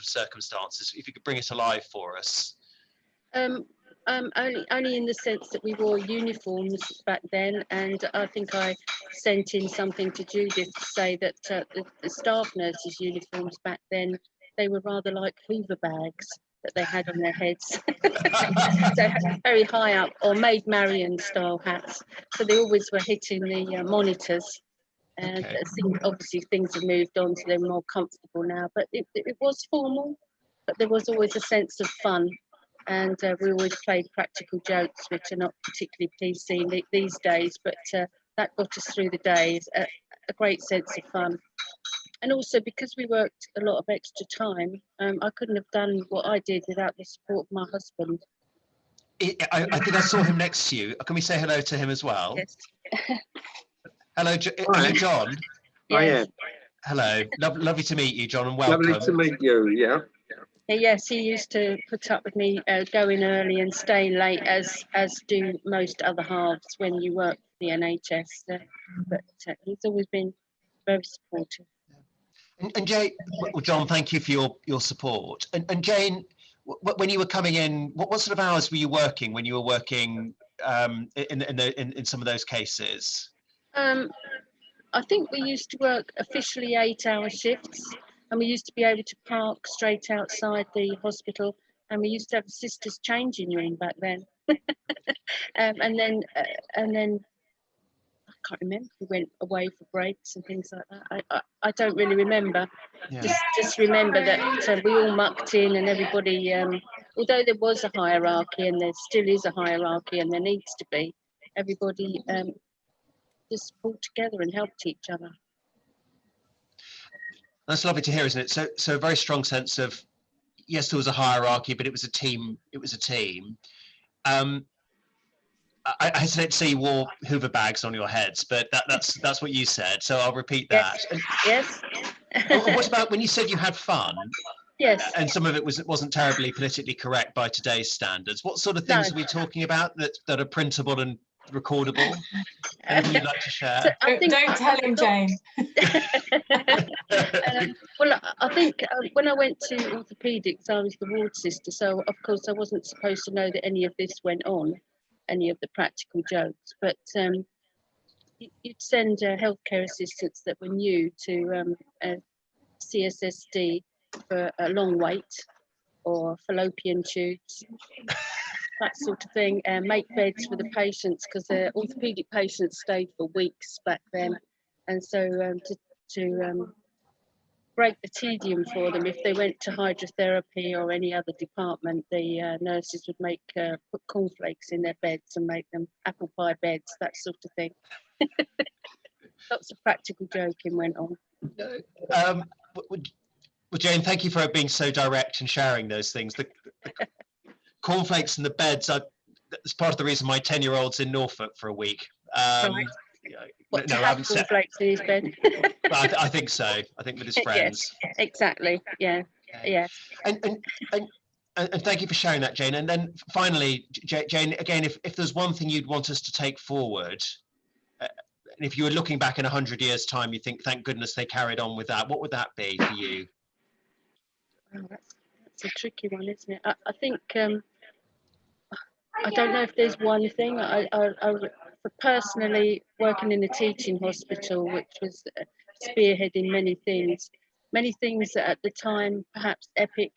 circumstances? If you could bring it alive for us. Only in the sense that we wore uniforms back then, and I think I sent in something to Judith to say that the staff nurses' uniforms back then, they were rather like Hoover bags that they had on their heads. So very high up, or Maid Marian style hats. So they always were hitting the monitors. And Okay. Obviously things have moved on, so they're more comfortable now. But it was formal, but there was always a sense of fun. And we always played practical jokes, which are not particularly PC these days, but that got us through the days. a great sense of fun. And also because we worked a lot of extra time, I couldn't have done what I did without the support of my husband. I think I saw him next to you. Can we say hello to him as well? Yes. Hello, are you John? I Yes. am. Hello, lovely to meet you, John, and welcome. Lovely to meet you, yeah. Yes, he used to put up with me going early and staying late, as do most other halves when you work for the NHS. But he's always been very supportive. And Jane, well, John, thank you for your support. And Jane, when you were coming in, what sort of hours were you working when you were working in some of those cases? I think we used to work officially 8-hour shifts, and we used to be able to park straight outside the hospital, and we used to have a sisters' changing room back then. And then I can't remember. We went away for breaks and things like that. I don't really remember. Yeah. Just remember that we all mucked in, and everybody. Although there was a hierarchy, and there still is a hierarchy, and there needs to be, everybody just pulled together and helped each other. That's lovely to hear, isn't it? So a very strong sense of, yes, there was a hierarchy, but it was a team. It was a team. I hesitate to say you wore Hoover bags on your heads, but that's what you said. So I'll repeat that. Yes. What about when you said you had fun? Yes. And some of it wasn't terribly politically correct by today's standards. What sort of things are we talking about that are printable and recordable? Anything you'd like to share? So don't tell him, Jane. Well, I think when I went to orthopaedics, I was the ward sister, so of course I wasn't supposed to know that any of this went on, any of the practical jokes. But you'd send healthcare assistants that were new to CSSD for a long wait, or fallopian tubes, that sort of thing, and make beds for the patients, because the orthopaedic patients stayed for weeks back then, and so to break the tedium for them, if they went to hydrotherapy or any other department, the nurses would put cornflakes in their beds and make them apple pie beds, that sort of thing. Lots of practical joking went on. Well, Jane, thank you for being so direct and sharing those things. The cornflakes and the beds, that's part of the reason my 10-year-old's in Norfolk for a week. Right. What, to have cornflakes in his bed? But I think so. I think with his friends. Yes, exactly. Yeah. Okay. Yeah. And thank you for sharing that, Jane. And then finally, Jane, again, if there's one thing you'd want us to take forward, and if you were looking back in 100 years' time, you think, thank goodness they carried on with that, what would that be for you? Oh, that's a tricky one, isn't it? I think I don't know if there's one thing. I personally, working in a teaching hospital, which was spearheading many things that at the time, perhaps epic,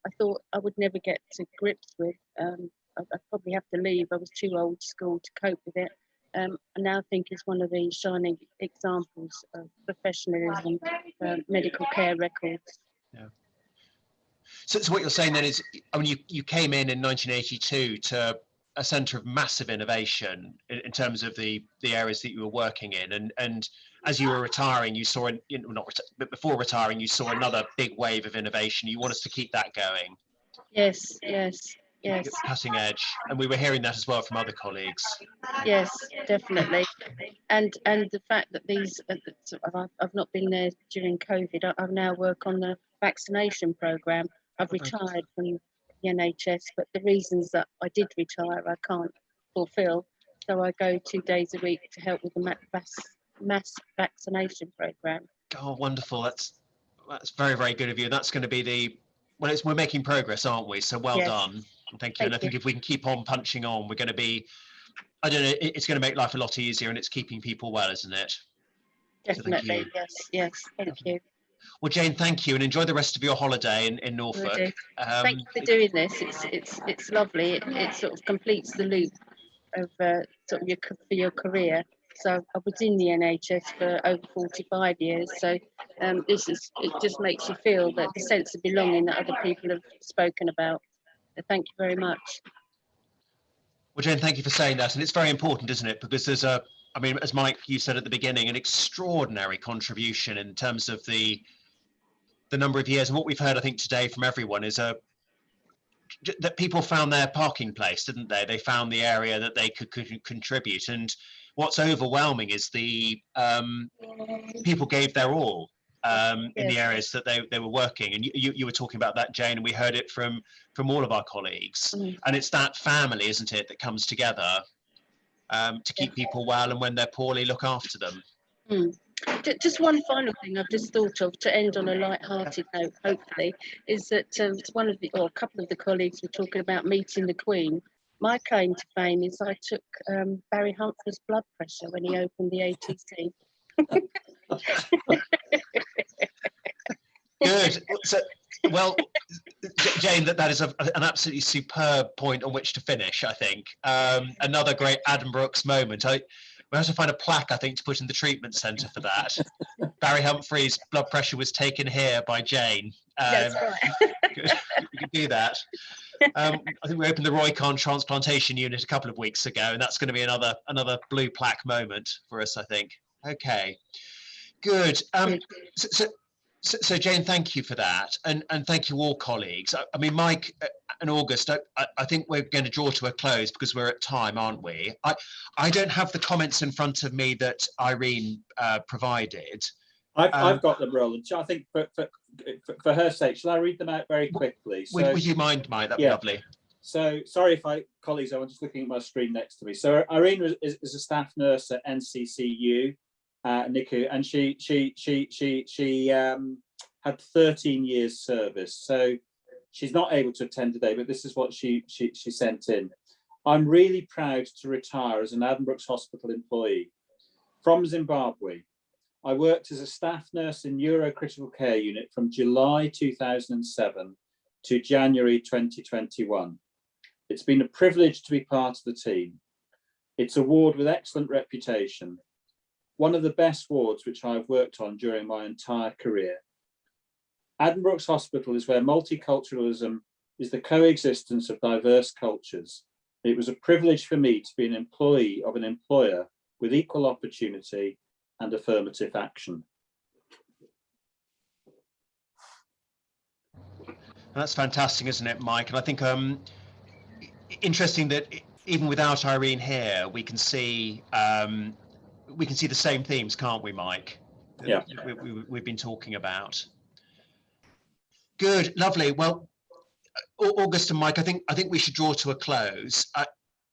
I thought I would never get to grips with. I'd probably have to leave. I was too old school to cope with it. I now think it's one of the shining examples of professionalism, medical care records. Yeah. So what you're saying then is, I mean, you came in 1982 to a centre of massive innovation in terms of the areas that you were working in, and as you were retiring, you saw, but before retiring, you saw another big wave of innovation. You want us to keep that going. Yes. Cutting edge, and we were hearing that as well from other colleagues. Yes, definitely, and the fact that these, I've not been there during COVID. I now work on the vaccination programme. I've retired from the NHS, but the reasons that I did retire, I can't fulfil. So I go 2 days a week to help with the mass vaccination programme. Oh, wonderful! That's very, very good of you. That's going to be we're making progress, aren't we? So well done. Thank you. And I think if we can keep on punching on, we're going to be, I don't know, it's going to make life a lot easier, and it's keeping people well, isn't it? Definitely. So yes. Thank you. Well, Jane, thank you, and enjoy the rest of your holiday in Norfolk. Thank you for doing this. It's lovely. It sort of completes the loop of sort of for your career. So I was in the NHS for over 45 years. So it just makes you feel that the sense of belonging that other people have spoken about. So thank you very much. Well, Jane, thank you for saying that, and it's very important, isn't it? Because there's a I mean, as Mike, you said at the beginning, an extraordinary contribution in terms of the number of years. And what we've heard, I think, today from everyone is that people found their parking place, didn't they? They found the area that they could contribute. And what's overwhelming is the people gave their all in the areas that they were working. And you were talking about that, Jane, and we heard it from all of our colleagues. And it's that family, isn't it, that comes together to keep people well, and when they're poorly, look after them. Just one final thing I've just thought of to end on a light-hearted note, hopefully, is that a couple of the colleagues were talking about meeting the Queen. My claim to fame is I took Barry Humphrey's blood pressure when he opened the ATC. Good. So, well, Jane, that is an absolutely superb point on which to finish, I think. Another great Adam Brooks moment. We have to find a plaque, I think, to put in the treatment centre for that. Barry Humphrey's blood pressure was taken here by Jane. That's right. We could do that. I think we opened the Roycon transplantation unit a couple of weeks ago, and that's going to be another blue plaque moment for us, I think. Okay, good. So Jane, thank you for that, and thank you all colleagues. I mean, Mike and August, I think we're going to draw to a close because we're at time, aren't we? I don't have the comments in front of me that Irene provided. I've got them, Roland. I think for her sake, shall I read them out very quickly? So, would you mind, Mike? That'd be lovely. So sorry if colleagues, I'm just looking at my screen next to me. So Irene is a staff nurse at NCCU. NICU, and she had 13 years service, so she's not able to attend today, but this is what she sent in. I'm really proud to retire as an Addenbrooke's Hospital employee. From Zimbabwe, I worked as a staff nurse in Neurocritical Care Unit from July 2007 to January 2021. It's been a privilege to be part of the team. It's a ward with excellent reputation. One of the best wards which I've worked on during my entire career. Addenbrooke's Hospital is where multiculturalism is the coexistence of diverse cultures. It was a privilege for me to be an employee of an employer with equal opportunity and affirmative action. That's fantastic, isn't it, Mike? And I think interesting that even without Irene here, we can see the same themes, can't we, Mike? Yeah. We've been talking about. Good, lovely. Well, August and Mike, I think we should draw to a close. A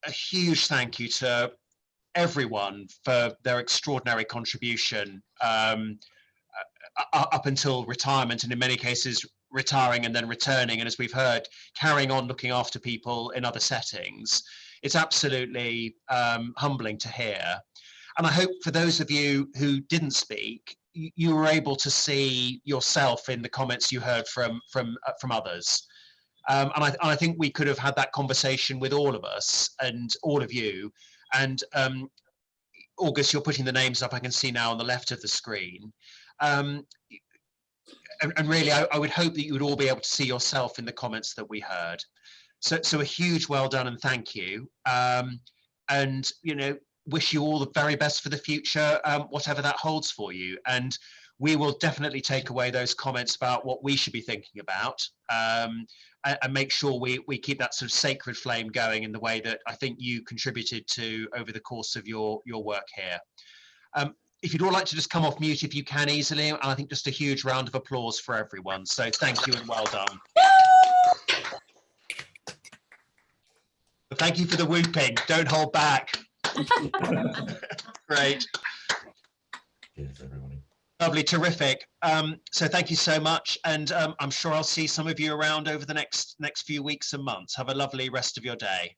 huge thank you to everyone for their extraordinary contribution up until retirement, and in many cases retiring and then returning, and as we've heard, carrying on looking after people in other settings. It's absolutely humbling to hear. And I hope for those of you who didn't speak, you were able to see yourself in the comments you heard from others. And I think we could have had that conversation with all of us and all of you. And August, you're putting the names up, I can see now on the left of the screen. And really, I would hope that you would all be able to see yourself in the comments that we heard. So a huge well done and thank you. And, you know, wish you all the very best for the future, whatever that holds for you. And we will definitely take away those comments about what we should be thinking about, and make sure we keep that sort of sacred flame going in the way that I think you contributed to over the course of your work here. If you'd all like to just come off mute if you can easily, and I think just a huge round of applause for everyone. So thank you and well done. Thank you for the whooping. Don't hold back. Great. Cheers, everybody. Lovely, terrific. So thank you so much, and I'm sure I'll see some of you around over the next few weeks and months. Have a lovely rest of your day.